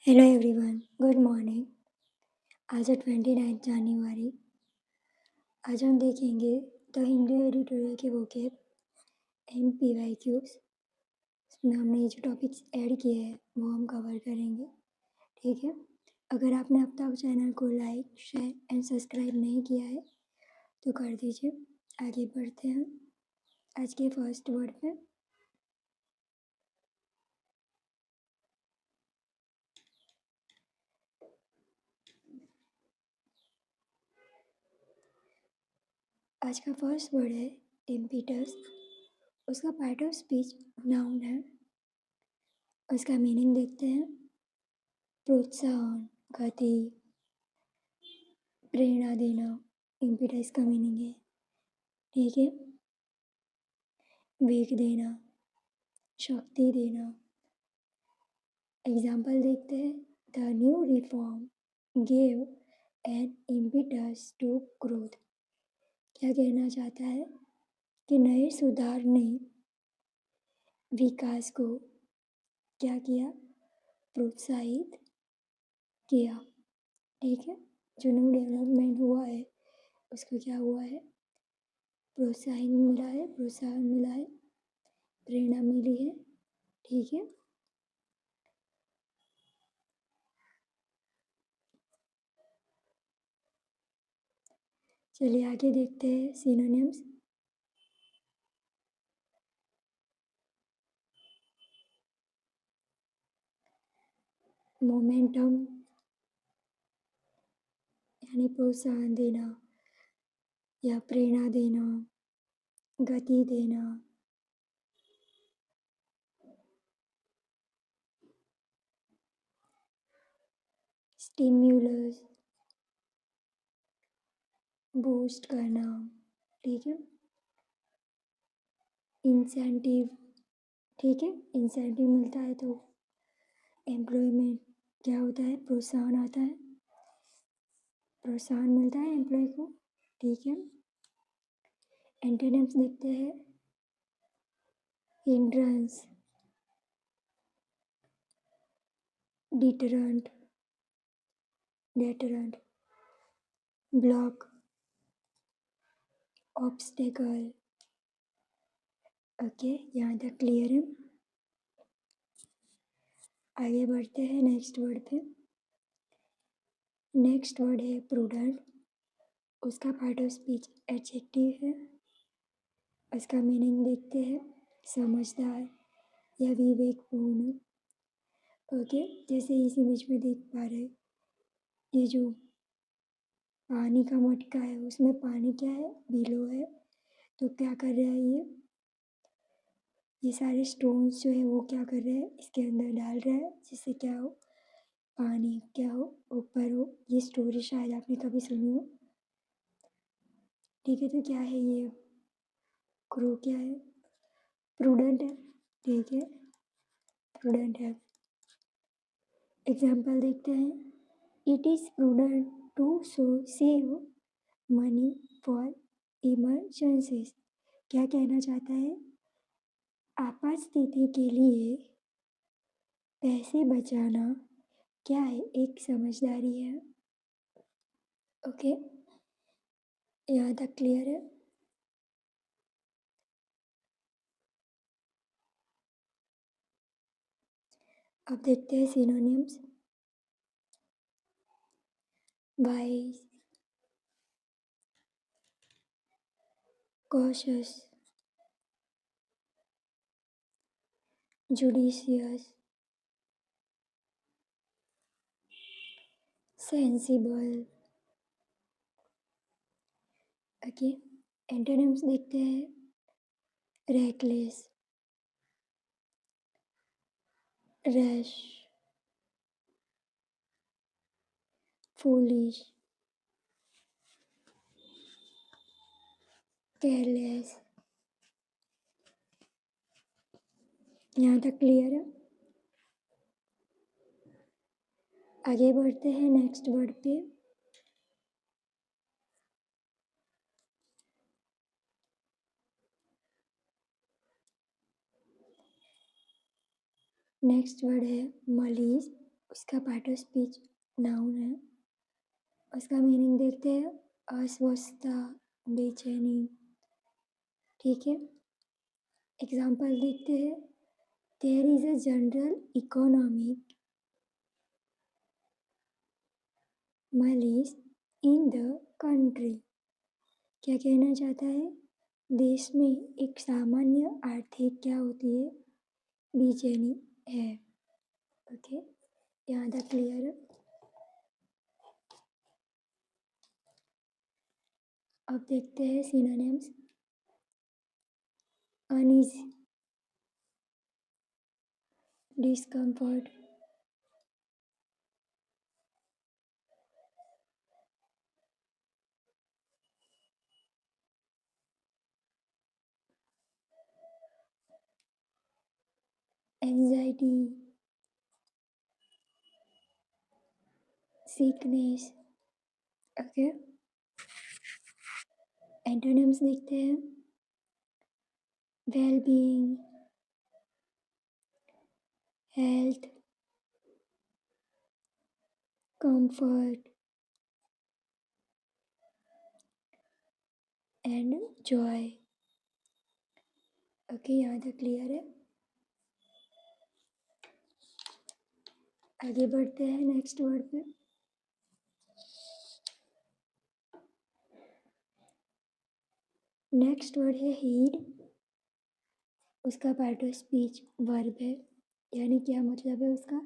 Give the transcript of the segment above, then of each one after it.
Hello everyone, good morning. आज है 29 जनवरी। आज हम देखेंगे द हिंदी एडिटोरियल के वोकेब MPYQs। इसमें हमने ये जो टॉपिक्स ऐड किए हैं वो हम कवर करेंगे, ठीक है। अगर आपने अब तक चैनल को लाइक, शेयर एंड सब्सक्राइब नहीं किया है तो कर दीजिए। आगे बढ़ते हैं आज के फर्स्ट वर्ड पे। आज का फर्स्ट वर्ड है इम्पीटस। उसका पार्ट ऑफ स्पीच नाउन है। उसका मीनिंग देखते हैं। प्रोत्साहन, गति, प्रेरणा देना, इम्पीटस का मीनिंग है, ठीक है। वेग देना, शक्ति देना। एग्जाम्पल देखते हैं। The new reform gave an impetus to growth. क्या कहना चाहता है कि नए सुधार ने विकास को क्या किया, प्रोत्साहित किया, ठीक है। जो न्यू डेवलपमेंट हुआ है उसको क्या हुआ है, प्रोत्साहन मिला है, प्रोत्साहन मिला है, प्रेरणा मिली है, ठीक है। चलिए आगे देखते हैं सिनोनिम्स। मोमेंटम यानी प्रोत्साहन देना या प्रेरणा देना, गति देना। स्टिम्युलस, बूस्ट करना, ठीक है। इंसेंटिव, ठीक है। इंसेंटिव मिलता है तो एम्प्लॉय में क्या होता है, प्रोत्साहन आता है, प्रोत्साहन मिलता है एम्प्लॉय को, ठीक है। एंटोनिम्स देखते हैं। Hindrance, deterrent, deterrent, block, obstacle. Okay, यहाँ तक क्लियर है। आगे बढ़ते हैं नेक्स्ट वर्ड पे। नेक्स्ट वर्ड है प्रूडेंट। उसका पार्ट ऑफ स्पीच एडजेक्टिव है। उसका मीनिंग देखते हैं। समझदार या विवेकपूर्ण। ओके, जैसे इस इमेज में देख पा रहे, ये जो पानी का मटका है उसमें पानी क्या है, बिलो है। तो क्या कर रहा है ये सारे स्टोन्स जो है वो क्या कर रहे हैं, इसके अंदर डाल रहा है, जिससे क्या हो, पानी क्या हो, ऊपर हो। ये स्टोरी शायद आपने कभी सुनी हो, ठीक है। तो क्या है ये, क्रो क्या है, प्रूडेंट है, ठीक है, प्रूडेंट है। एग्जाम्पल देखते हैं। It is prudent to save money for emergencies. क्या कहना चाहता है, आपात स्थिति के लिए पैसे बचाना क्या है, एक समझदारी है। ओके, यहाँ तक क्लियर है। अब देखते हैं synonyms. Wise, cautious, judicious, sensible. Okay, antonyms देखते हैं। Reckless, rash, foolish, careless. यहाँ तक क्लियर है। आगे बढ़ते हैं नेक्स्ट वर्ड पे। नेक्स्ट वर्ड है मलीज। उसका पार्ट ऑफ स्पीच नाउन है। उसका मीनिंग देखते हैं, अस्वस्थता, बेचैनी। ठीक है, एग्जाम्पल देखते हैं, there is a general economic malaise in the country. क्या कहना चाहता है, देश में एक सामान्य आर्थिक क्या होती है, बेचैनी है। ओके, यहाँ तक क्लियर है। अब देखते हैं synonyms. Uneasy, discomfort, anxiety, sickness. Okay, antonyms देखते हैं, well being, health, comfort and Joy. Okay, यहाँ तक क्लियर है। आगे बढ़ते हैं नेक्स्ट वर्ड पे। नेक्स्ट वर्ड है हीड। उसका पार्ट ऑफ स्पीच वर्ब है, यानी क्या मतलब है उसका,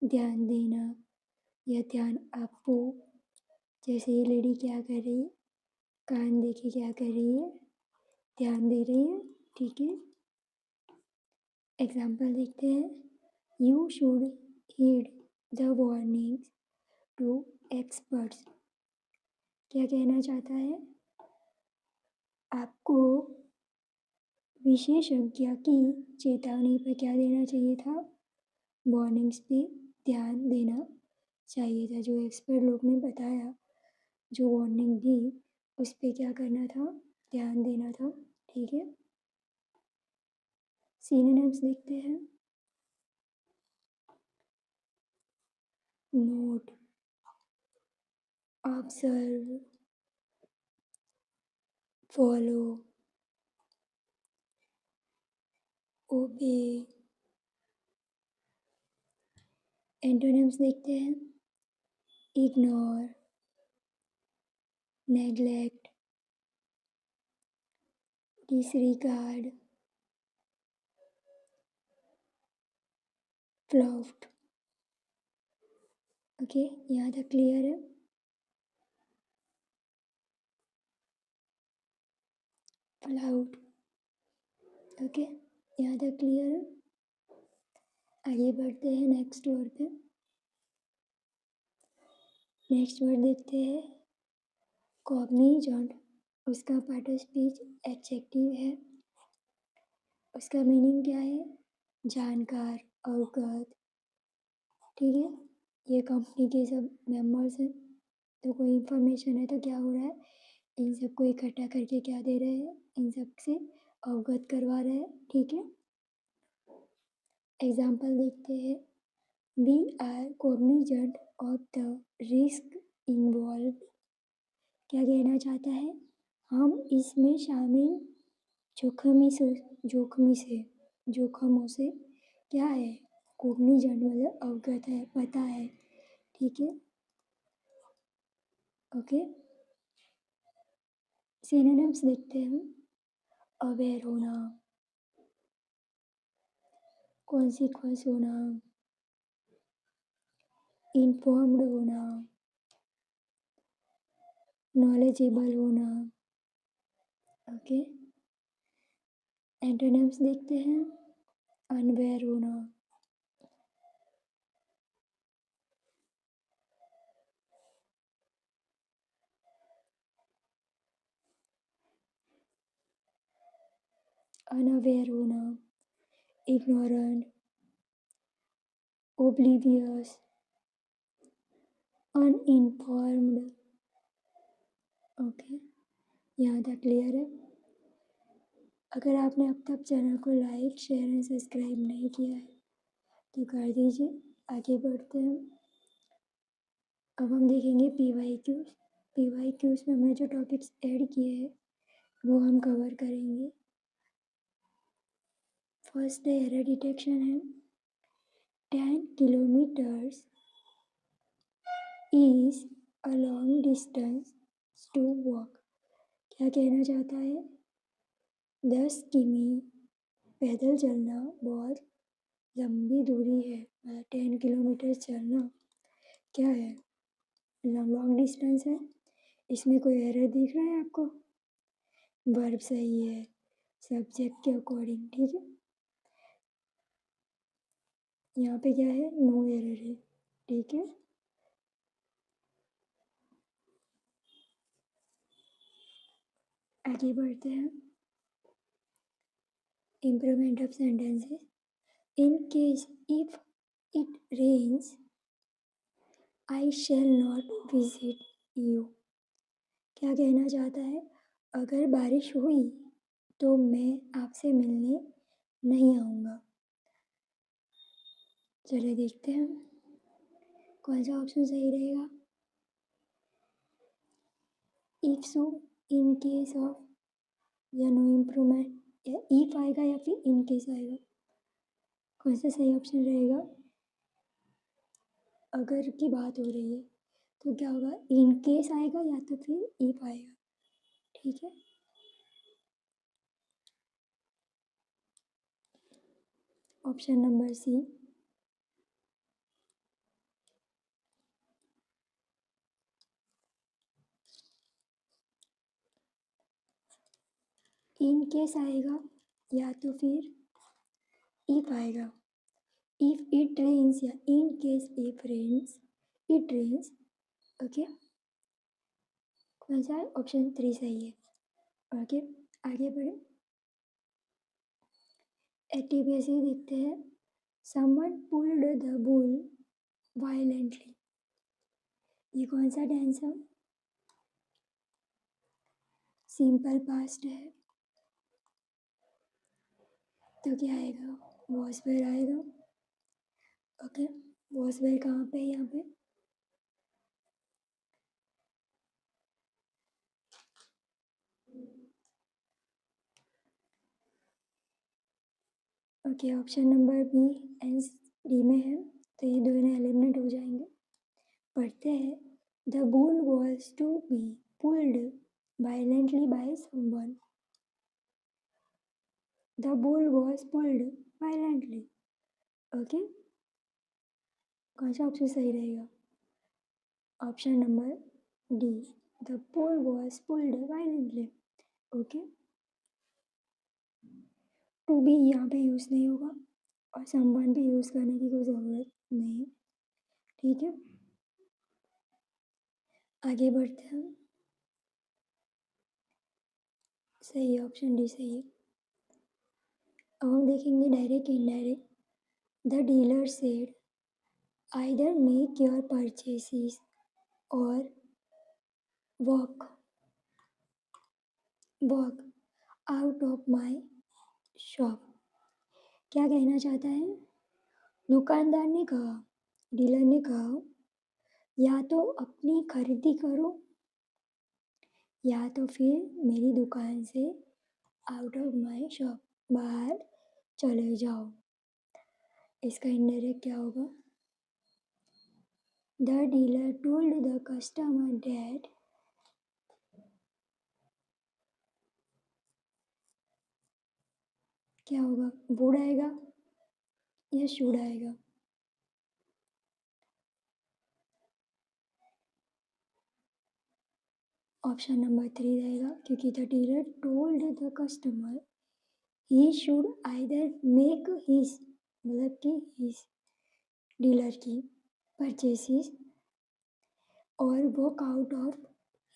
ध्यान देना या ध्यान आपको। जैसे ये लेडी क्या कर रही है, कान देके क्या कर रही है, ध्यान दे रही है। ठीक है, एग्जाम्पल देखते हैं, you should heed the warnings to experts. क्या कहना चाहता है, आपको विशेषज्ञ की चेतावनी पर क्या देना चाहिए था, वार्निंग्स पे ध्यान देना चाहिए था। जो एक्सपर्ट लोग ने बताया, जो वार्निंग दी, उस पर क्या करना था, ध्यान देना था। ठीक है, सिनोनिम्स देखते हैं, नोट, ऑब्जर्व, फॉलो, ओबे। एंटोनिम्स देखते हैं, इग्नोर, नेग्लेक्ट, डिसरिगार्ड, फ्लॉफ्ट। ओके, यहाँ तक क्लियर है। फ्लाउट। ओके, यहाँ तक क्लियर है। आगे बढ़ते हैं नेक्स्ट वर्ड पे। नेक्स्ट वर्ड देखते हैं, कॉग्निजेंट। उसका पार्ट ऑफ स्पीच एडजेक्टिव है। उसका मीनिंग क्या है, जानकार, अवगत। ठीक है, ये कंपनी के सब मेंबर्स हैं, तो कोई इंफॉर्मेशन है तो क्या हो रहा है, इन सबको इकट्ठा करके क्या दे रहे हैं, इन सब से अवगत करवा रहे हैं। ठीक है, एग्जाम्पल देखते हैं, we are cognizant of the risk involve. क्या कहना चाहता है, हम इसमें शामिल जोखमों से क्या है, कॉग्निजेंट मतलब अवगत है, पता है। ठीक है, ओके, सिनोनिम्स देखते हैं, अवेयर होना, कॉन्सिक्वेंस होना, इन्फॉर्म्ड होना, नॉलेजेबल होना। ओके, एंटोनिम्स देखते हैं, अनवेयर होना, अनअवेयर होना, इग्नोरेंट, ओब्लिवियस, अनइन्फॉर्म्ड। ओके, यहाँ तक क्लियर है। अगर आपने अब तक चैनल को लाइक, शेयर एंड सब्सक्राइब नहीं किया है तो कर दीजिए। आगे बढ़ते हैं। अब हम देखेंगे PYQs। PYQs में हमने जो टॉपिक्स ऐड किए हैं वो हम कवर करेंगे। फर्स्ट एरर डिटेक्शन है 10 kilometres is a long distance to walk. क्या कहना चाहता है? 10 किमी पैदल चलना बहुत लंबी दूरी है, मतलब 10 किलोमीटर चलना क्या है? लॉन्ग डिस्टेंस है। इसमें कोई एरर दिख रहा है आपको? वर्ब सही है सब्जेक्ट के अकॉर्डिंग, ठीक है। यहाँ पे क्या है? नो एरर है, ठीक है। आगे बढ़ते हैं। Improvement of sentences. In case if it rains I shall not visit you. क्या कहना चाहता है? अगर बारिश हुई तो मैं आपसे मिलने नहीं आऊँगा। चलिए देखते हैं कौन सा ऑप्शन सही रहेगा। If so, in case of, या नो इम्प्रूवमेंट, या इफ आएगा या फिर इन केस आएगा। कौन सा सही ऑप्शन रहेगा? अगर की बात हो रही है तो क्या होगा? इन केस आएगा या तो फिर इफ आएगा, ठीक है। Option number C. In case आएगा या तो फिर इफ आएगा। इफ इट रेन्स या in case if rains it rains, okay. कौन सा है? ऑप्शन 3 सही है, ओके। आगे बढ़े। एक्टिव देखते हैं। Someone pulled the bull violently. ये कौन सा टेंस है? सिंपल पास्ट है, तो क्या आएगा? वॉज वेयर आएगा, ओके। वॉज वेयर कहाँ पे है? यहाँ पे। Okay, option number B and D में है, तो ये दोनों एलिमिनेट हो जाएंगे। पढ़ते हैं। The bull was to be pulled violently by someone. The bull was pulled violently. Okay, कौन सा ऑप्शन सही रहेगा? Option number D, the bull was pulled violently, okay. To be यहाँ पे यूज़ नहीं होगा और someone भी यूज़ करने की कोई ज़रूरत नहीं, ठीक है। आगे बढ़ते हैं। सही है, ऑप्शन डी सही है। अब हम देखेंगे direct indirect. The dealer said either make your purchases और walk walk out of my shop. क्या कहना चाहता है? दुकानदार ने कहा, डीलर ने कहा, या तो अपनी खरीदी करो या तो फिर मेरी दुकान से आउट ऑफ माई शॉप, बाहर चले जाओ। इसका इनडायरेक्ट क्या होगा? The dealer told the customer that क्या होगा? वुड आएगा या शुड आएगा? ऑप्शन नंबर 3 रहेगा, क्योंकि the dealer told the customer he should either make his, मतलब कि हिज डीलर की परचेसेस और walk out of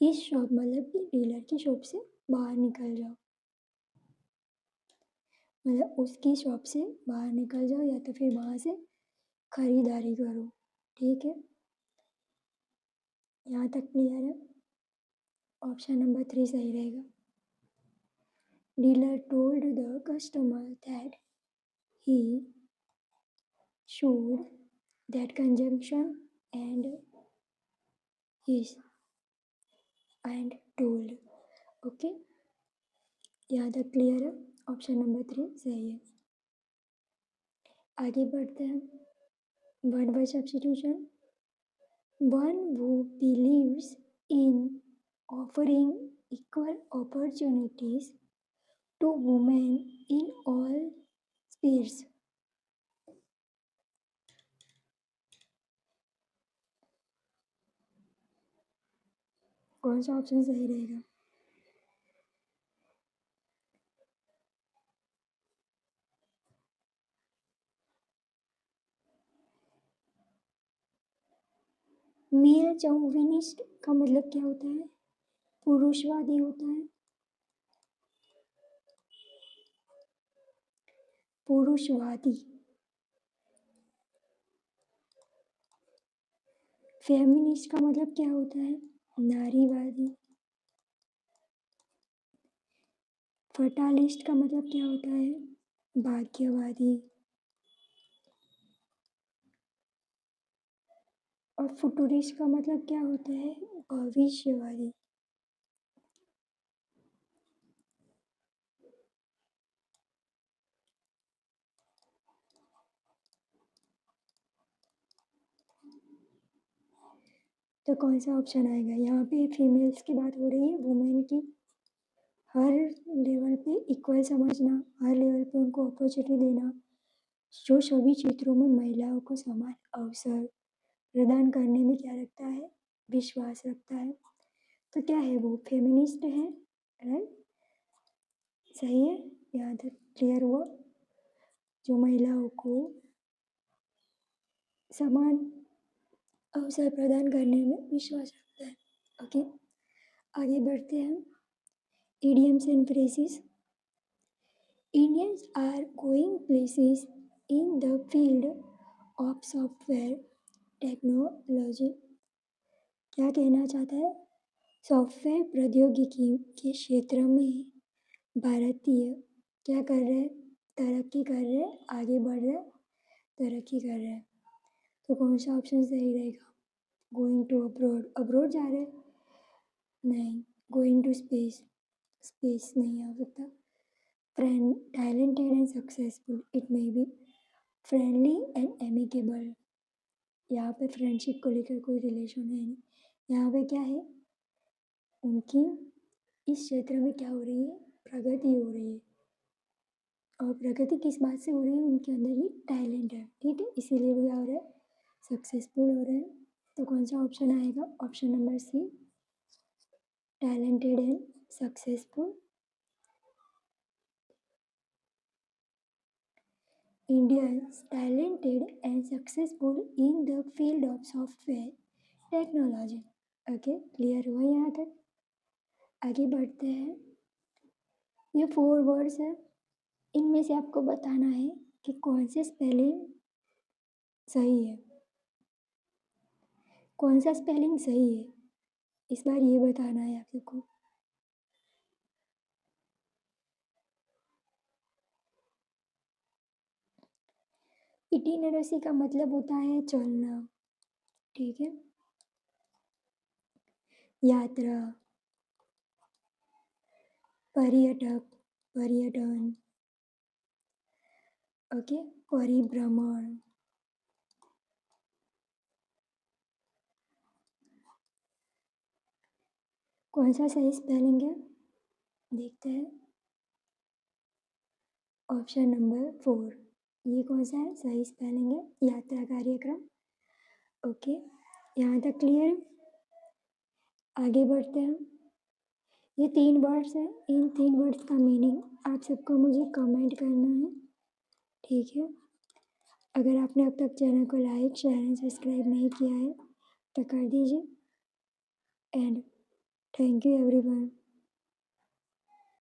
his shop, मतलब कि डीलर की शॉप से बाहर निकल जाओ, मतलब उसकी शॉप से बाहर निकल जाओ या तो फिर वहाँ से खरीदारी करो, ठीक है। यहाँ तक क्लियर है? ऑप्शन नंबर 3 सही रहेगा। Dealer told the customer that he should, that conjunction and is and told. Okay, यहाँ तक क्लियर है? ऑप्शन नंबर 3 सही है। आगे बढ़ते हैं। Word by substitution. One who believes in offering equal opportunities to women in all spheres। कौन सा ऑप्शन सही रहेगा? मेल चौविनिस्ट का मतलब क्या होता है? पुरुषवादी होता है। पुरुषवादी। फेमिनिस्ट का मतलब क्या होता है? नारीवादी। फटालिस्ट का मतलब क्या होता है? भाग्यवादी। और फुटूरिस्ट का मतलब क्या होता है? भविष्यवादी। तो कौन सा ऑप्शन आएगा? यहाँ पे फीमेल्स की बात हो रही है, वुमेन की। हर लेवल पे इक्वल समझना, हर लेवल पे उनको अपॉर्चुनिटी देना, जो सभी क्षेत्रों में महिलाओं को समान अवसर प्रदान करने में क्या रखता है? विश्वास रखता है। तो क्या है वो? फेमिनिस्ट है, राइट? सही है, यहाँ तक क्लियर हुआ? जो महिलाओं को समान अवसर प्रदान करने में विश्वास रखता है। ओके, आगे बढ़ते हैं। idioms and phrases. Indians are going places in the field of software technology। क्या कहना चाहता है? सॉफ्टवेयर प्रौद्योगिकी के क्षेत्र में भारतीय क्या कर रहे हैं? तरक्की कर रहे हैं, आगे बढ़ रहे हैं, तरक्की कर रहे हैं। तो कौन सा ऑप्शन सही रहेगा? गोइंग टू अब्रॉड, अब्रॉड जा रहे हैं? नहीं। गोइंग टू स्पेस, स्पेस नहीं आ सकता। Friend, talented and successful, it may be friendly and amicable। यहाँ पे फ्रेंडशिप को लेकर कोई रिलेशन है नहीं। यहाँ पे क्या है? उनकी इस क्षेत्र में क्या हो रही है? प्रगति हो रही है। और प्रगति किस बात से हो रही है? उनके अंदर ही टैलेंट है, ठीक है, इसीलिए वो क्या हो रहा है? सक्सेसफुल हो रहे हैं। तो कौन सा ऑप्शन आएगा? Option number C, talented and successful. Indians talented and successful in the field of software technology। Okay, clear हुआ यहाँ तक? आगे बढ़ते हैं। ये 4 वर्ड्स हैं, इनमें से आपको बताना है कि कौन से स्पेलिंग सही है, कौन सा स्पेलिंग सही है, इस बार ये बताना है आप सबको। इटिनरेसी का मतलब होता है चलना, ठीक है, यात्रा, पर्यटक, पर्यटन, ओके, परिभ्रमण। कौन सा सही स्पेलिंग है? देखते हैं। ऑप्शन नंबर 4, ये कौन सा है? सही स्पेलिंग है, यात्रा कार्यक्रम। ओके, यहाँ तक क्लियर है? आगे बढ़ते हैं। ये 3 वर्ड्स हैं, इन 3 वर्ड्स का मीनिंग आप सबको मुझे कमेंट करना है, ठीक है। अगर आपने अब तक चैनल को लाइक, शेयर एंड सब्सक्राइब नहीं किया है तो कर दीजिए। And thank you everyone.